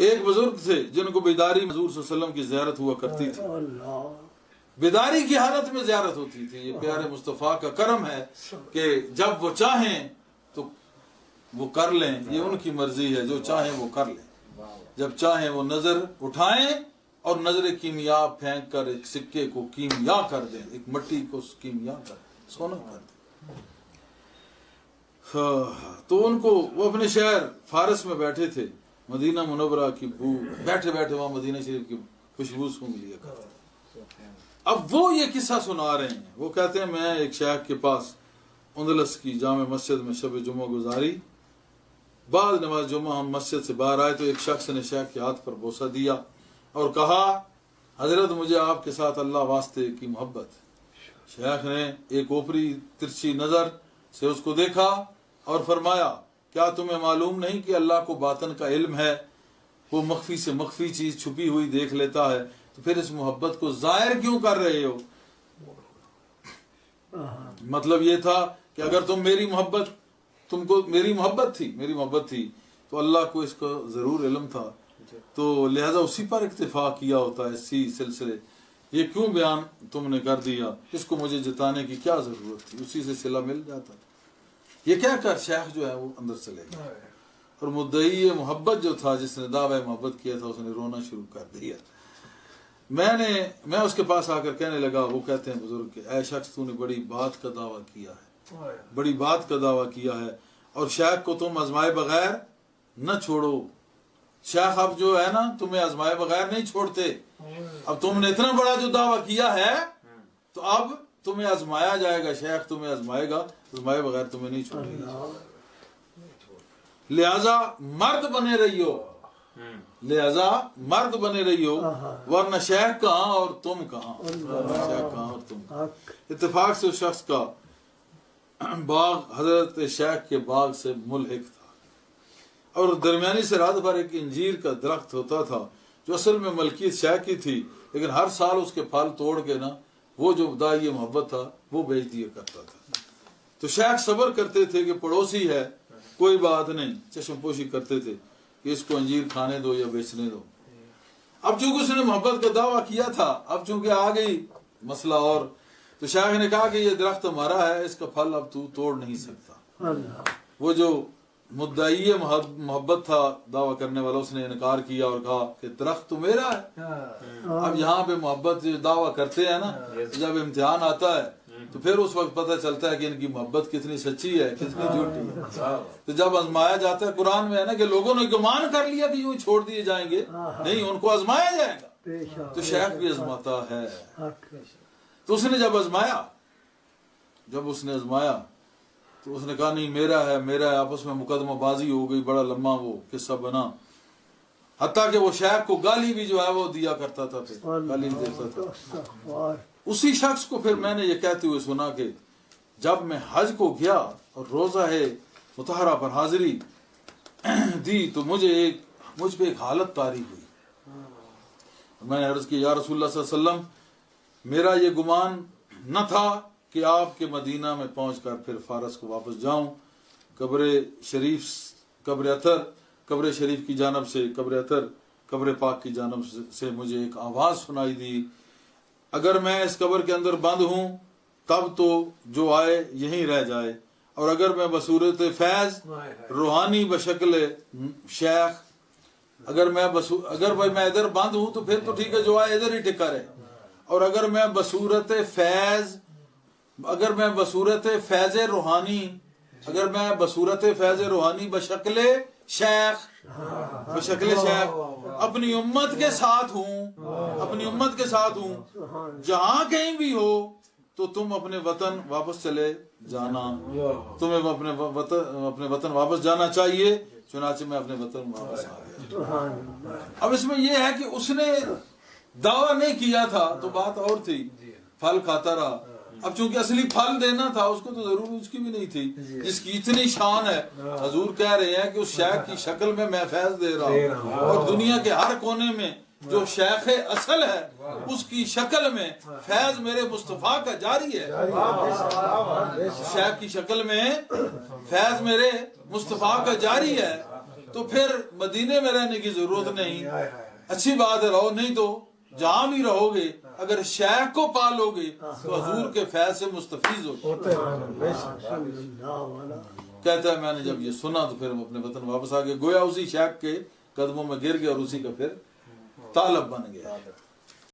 ایک بزرگ تھے جن کو بیداری حضور صلی اللہ علیہ وسلم کی زیارت ہوا کرتی تھی، بیداری کی حالت میں زیارت ہوتی تھی۔ یہ پیارے مصطفیٰ کا کرم ہے کہ جب وہ چاہیں تو وہ کر لیں، یہ ان کی مرضی ہے، جو چاہیں وہ کر لیں۔ جب چاہیں وہ نظر اٹھائیں اور نظر کیمیا پھینک کر ایک سکے کو کیمیا کر دیں، ایک مٹی کو کیمیا کر دیں، سونا کر دیں۔ تو ان کو وہ اپنے شہر فارس میں بیٹھے تھے، مدینہ منورہ کی بو، بیٹھے بیٹھے وہاں مدینہ شریف کی خوشبو سونگھ لیا کرتے۔ اب وہ یہ قصہ سنا رہے ہیں، وہ کہتے ہیں میں ایک شیخ کے پاس اندلس کی جامع مسجد میں شب جمعہ گزاری، بعد نماز جمعہ ہم مسجد سے باہر آئے تو ایک شخص نے شیخ کے ہاتھ پر بوسہ دیا اور کہا حضرت مجھے آپ کے ساتھ اللہ واسطے کی محبت۔ شیخ نے ایک اوپری ترچھی نظر سے اس کو دیکھا اور فرمایا کیا تمہیں معلوم نہیں کہ اللہ کو باطن کا علم ہے، وہ مخفی سے مخفی چیز چھپی ہوئی دیکھ لیتا ہے، تو پھر اس محبت کو ظاہر کیوں کر رہے ہو؟ مطلب یہ تھا کہ اگر تم میری محبت تھی تو اللہ کو اس کا ضرور علم تھا، تو لہذا اسی پر اکتفا کیا ہوتا ہے۔ اسی سلسلے یہ کیوں بیان تم نے کر دیا، اس کو مجھے جتانے کی کیا ضرورت تھی، اسی سے صلہ مل جاتا۔ یہ کہہ کر شیخ جو ہے وہ اندر چلے گیا، اور مدعی محبت جو تھا، جس نے دعوی محبت کیا تھا، اس نے رونا شروع کر دیا۔ میں اس کے پاس آ کر کہنے لگا، وہ کہتے ہیں بزرگ کہ اے شخص تو نے بڑی بات کا دعویٰ کیا ہے، اور شیخ کو تم آزمائے بغیر نہ چھوڑو۔ شیخ اب جو ہے نا تمہیں آزمائے بغیر نہیں چھوڑتے، اب تم نے اتنا بڑا جو دعویٰ کیا ہے تو اب تمہیں آزمایا جائے گا، شیخ تمہیں آزمائے گا، آزمائے بغیر تمہیں نہیں چھوڑے گا۔ لہذا مرد بنے رہیو، ورنہ شیخ کہاں اور تم کہاں۔ اتفاق سے اس شخص کا باغ حضرت شیخ کے باغ سے ملحق تھا، اور درمیانی سرحد پر ایک انجیر کا درخت ہوتا تھا جو اصل میں ملکیت شیخ کی تھی، لیکن ہر سال اس کے پھل توڑ کے نا وہ جو دائی محبت تھا وہ بیچ دیا کرتا تھا۔ تو شیخ صبر کرتے تھے کہ پڑوسی ہے، کوئی بات نہیں، چشم پوشی کرتے تھے کہ اس کو انجیر کھانے دو یا بیچنے دو۔ اب چونکہ اس نے محبت کا دعویٰ کیا تھا، اب چونکہ آ گئی مسئلہ، اور تو شیخ نے کہا کہ یہ درخت ہمارا ہے، اس کا پھل اب تو توڑ نہیں سکتا۔ وہ جو مدعی محبت تھا، دعویٰ کرنے والا، اس نے انکار کیا اور کہا کہ درخت تو میرا ہے۔ اب یہاں پہ محبت جو دعویٰ کرتے ہیں نا، جب امتحان آتا ہے تو پھر اس وقت پتہ چلتا ہے کہ ان کی محبت کتنی سچی ہے، کتنی جھوٹی ہے۔ تو جب آزمایا جاتا ہے، قرآن میں ہے نا کہ لوگوں نے گمان کر لیا کہ یوں چھوڑ دیے جائیں گے، نہیں، ان کو آزمایا جائے گا۔ تو شیخ بھی آزماتا ہے۔ تو اس نے جب اس نے آزمایا تو اس نے کہا نہیں میرا ہے، آپس میں مقدمہ بازی ہو گئی، بڑا لمبا وہ قصہ بنا، حتیٰ کہ وہ شیخ کو گالی بھی جو ہے وہ دیا کرتا تھا، پھر گالی دیتا تھا۔ اسی شخص کو پھر میں نے یہ کہتے ہوئے سنا کہ جب میں حج کو گیا اور روزہ مطہرہ پر حاضری دی تو مجھ پہ ایک حالت طاری ہوئی۔ میں نے عرض کی یا رسول اللہ صلی اللہ علیہ وسلم، میرا یہ گمان نہ تھا کہ آپ کے مدینہ میں پہنچ کر پھر فارس کو واپس جاؤں۔ قبر شریف کی جانب سے، قبر پاک کی جانب سے مجھے ایک آواز سنائی دی، اگر میں اس قبر کے اندر بند ہوں تب تو جو آئے یہیں رہ جائے، اور اگر میں بصورت فیض روحانی بشکل شیخ، اگر میں ادھر بند ہوں تو پھر تو ٹھیک ہے، جو آئے ادھر ہی ٹکا رہے، اور اگر میں بصورت فیض روحانی بشکل شیخ اپنی امت کے ساتھ ہوں، جہاں کہیں بھی ہو تو تم اپنے وطن واپس چلے جانا، تمہیں اپنے وطن واپس جانا چاہیے۔ چنانچہ میں اپنے وطن واپس آ گیا۔ اب اس میں یہ ہے کہ اس نے دعویٰ نہیں کیا تھا تو بات اور تھی، پھل کھاتا رہا۔ اب چونکہ اصلی پھل دینا تھا اس کو تو ضرور اس کی بھی نہیں تھی، جس کی اتنی شان ہے۔ حضور کہہ رہے ہیں کہ اس شیخ کی شکل میں میں فیض دے رہا ہوں، اور دنیا کے ہر کونے میں جو شیخ اصل ہے اس کی شکل میں فیض میرے مصطفیٰ کا جاری ہے۔ شیخ کی شکل میں فیض میرے مصطفیٰ کا جاری ہے، تو پھر مدینے میں رہنے کی ضرورت نہیں. اچھی بات ہے رہو, نہیں تو جہاں بھی رہو گے اگر شیخ کو پالو گے تو حضور کے فیض سے مستفیض ہو. کہتا ہے میں نے جب یہ سنا تو پھر اپنے وطن واپس آ گئے, گویا اسی شیخ کے قدموں میں گر گیا اور اسی کا پھر طالب بن گیا.